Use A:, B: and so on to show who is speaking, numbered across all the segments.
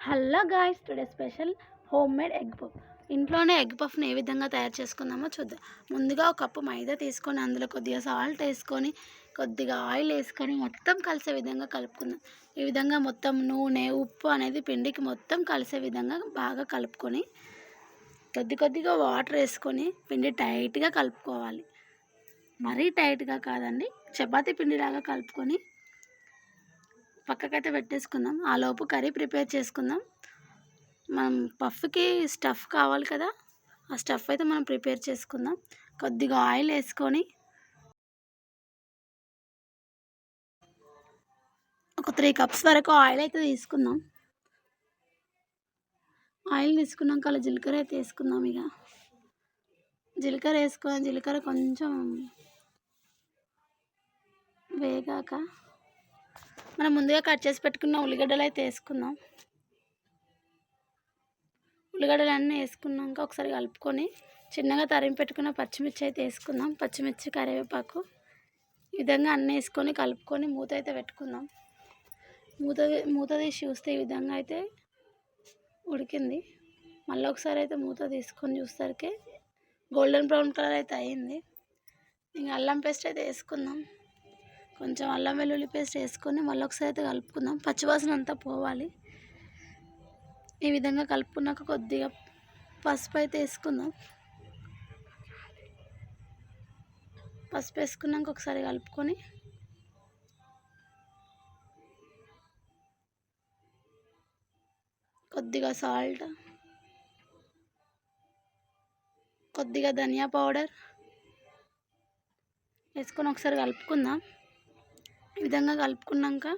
A: Hello guys, today special home made egg puff. ఇంట్లోనే egg పఫ్ని ఏ విధంగా తయారు చేసుకుందామో చూద్దాం. ముందుగా ఒక కప్పు మైదా తీసుకొని అందులో కొద్దిగా సాల్ట్ వేసుకొని కొద్దిగా ఆయిల్ వేసుకొని మొత్తం కలిసే విధంగా కలుపుకుందాం. ఈ విధంగా మొత్తం నూనె ఉప్పు అనేది పిండికి మొత్తం కలిసే విధంగా బాగా కలుపుకొని కొద్దిగా వాటర్ వేసుకొని పిండి టైట్గా కలుపుకోవాలి. మరీ టైట్గా కాదండి, చపాతీ పిండిలాగా కలుపుకొని పక్కకైతే పెట్టేసుకుందాం. ఆ లోపు కర్రీ ప్రిపేర్ చేసుకుందాం. మనం పఫ్కి స్టఫ్ కావాలి కదా, ఆ స్టఫ్ అయితే మనం ప్రిపేర్ చేసుకుందాం. కొద్దిగా ఆయిల్ వేసుకొని ఒక 3 కప్స్ వరకు ఆయిల్ అయితే తీసుకుందాం. ఆయిల్ తీసుకున్నాక అలా జీలకర్ర అయితే వేసుకుందాం. ఇక జీలకర్ర వేసుకొని జీలకర్ర కొంచెం వేగాక మనం ముందుగా కట్ చేసి పెట్టుకున్న ఉల్లిగడ్డలు అయితే వేసుకుందాం. ఉల్లిగడ్డలు అన్నీ వేసుకున్నాక ఒకసారి కలుపుకొని చిన్నగా తరిమి పెట్టుకున్న పచ్చిమిర్చి అయితే వేసుకుందాం. పచ్చిమిర్చి కరివేపాకు ఈ విధంగా అన్నీ వేసుకొని కలుపుకొని మూత అయితే పెట్టుకుందాం. మూత తీసి చూస్తే ఈ విధంగా అయితే ఉడికింది. మళ్ళీ ఒకసారి అయితే మూత తీసుకొని చూసరికి గోల్డెన్ బ్రౌన్ కలర్ అయితే అయ్యింది. ఇంకా అల్లం పేస్ట్ అయితే వేసుకుందాం. కొంచెం అల్లం వెల్లుల్లి పేస్ట్ వేసుకొని మళ్ళీ ఒకసారి అయితే కలుపుకుందాం. పచ్చివాసన అంతా పోవాలి. ఈ విధంగా కలుపుకున్నాక కొద్దిగా పసుపు అయితే వేసుకుందాం. పసుపు వేసుకున్నాక ఒకసారి కలుపుకొని కొద్దిగా సాల్ట్, కొద్దిగా ధనియా పౌడర్ వేసుకొని ఒకసారి కలుపుకుందాం. ఈ విధంగా కలుపుకున్నాక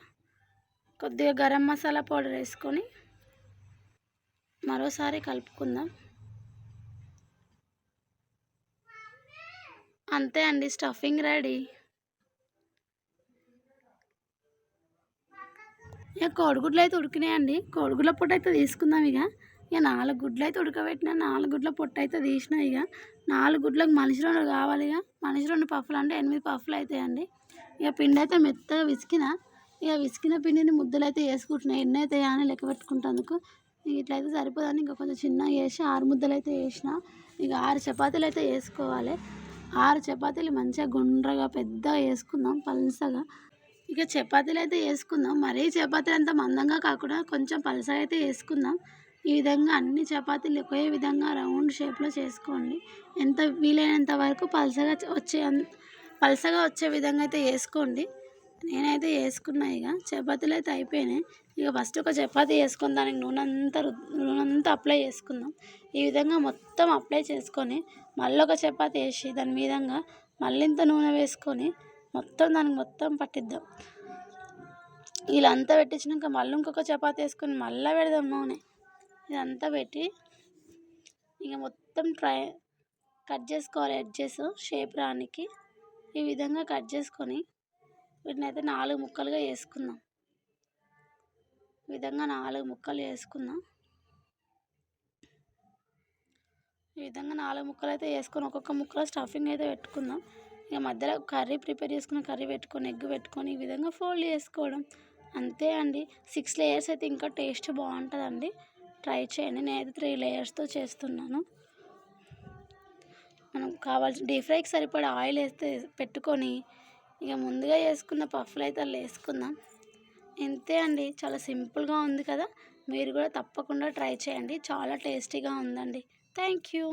A: కొద్దిగా గరం మసాలా పౌడర్ వేసుకొని మరోసారి కలుపుకుందాం. అంతే అండి, స్టఫింగ్ రెడీ. ఇక కోడిగుడ్లు అయితే ఉడికినాయండి. కోడిగుడ్ల పొట్టు అయితే తీసుకుందాం. ఇక 4 గుడ్లు అయితే ఉడకబెట్టిన, 4 గుడ్ల పొట్టు అయితే తీసిన. ఇక 4 గుడ్లకు మనిషి 2 కావాలి. ఇక మనిషి 2 పఫ్లు అంటే 8 పఫ్లు అవుతాయండి. ఇక పిండి అయితే మెత్తగా విసికిన పిండిని ముద్దలు అయితే వేసుకుంటున్నాయి. ఎన్ని అయితే అని లెక్క పెట్టుకుంటేందుకు ఇట్లయితే సరిపోదని ఇంకా కొంచెం చిన్నగా వేసి 6 ముద్దలు అయితే వేసిన. ఇక 6 చపాతీలు అయితే వేసుకోవాలి. 6 చపాతీలు మంచిగా గుండ్రగా పెద్దగా వేసుకుందాం, పల్సగా. ఇక చపాతీలు అయితే వేసుకుందాం. మరీ చపాతీలు అంతా మందంగా కాకుండా కొంచెం పలసగా అయితే వేసుకుందాం. ఈ విధంగా అన్ని చపాతీలు ఒకే విధంగా రౌండ్ షేప్లో చేసుకోండి. ఎంత వీలైనంత వరకు పలసగా వచ్చే విధంగా అయితే వేసుకోండి. నేనైతే వేసుకున్నా. ఇక చపాతీలు అయితే అయిపోయినాయి. ఇక ఫస్ట్ ఒక చపాతీ వేసుకొని దానికి నూనె అప్లై చేసుకుందాం. ఈ విధంగా మొత్తం అప్లై చేసుకొని మళ్ళీ ఒక చపాతీ వేసి దాని మీదంగా మళ్ళీ ఇంత నూనె వేసుకొని దానికి మొత్తం పట్టిద్దాం. ఇలా అంతా పెట్టించినాక మళ్ళీ ఇంకొక చపాతీ వేసుకొని మళ్ళీ పెడదాం నూనె. ఇదంతా పెట్టి ఇక మొత్తం కట్ చేసుకోవాలి. ఎడ్జెస్ షేప్ రానికి ఈ విధంగా కట్ చేసుకొని వీటిని అయితే 4 ముక్కలుగా వేసుకుందాం. ఈ విధంగా 4 ముక్కలు వేసుకుందాం. ఈ విధంగా 4 ముక్కలు అయితే వేసుకొని ఒక్కొక్క ముక్కలో స్టఫింగ్ అయితే పెట్టుకుందాం. ఇక మధ్యలో కర్రీ ప్రిపేర్ చేసుకున్న కర్రీ పెట్టుకొని ఎగ్ పెట్టుకొని ఈ విధంగా ఫోల్డ్ చేసుకోవడం. అంతే అండి. 6 లేయర్స్ అయితే ఇంకా టేస్ట్ బాగుంటుందండి. ట్రై చేయండి. నేనైతే 3 లేయర్స్తో చేస్తున్నాను. మనం కావాల్సిన డీప్ ఫ్రైకి సరిపడా ఆయిల్ వేస్తే పెట్టుకొని ఇక ముందుగా వేసుకున్న పఫ్లు అయితే అలా వేసుకుందాం. ఇంతే అండి, చాలా సింపుల్గా ఉంది కదా. మీరు కూడా తప్పకుండా ట్రై చేయండి. చాలా టేస్టీగా ఉందండి. Thank you.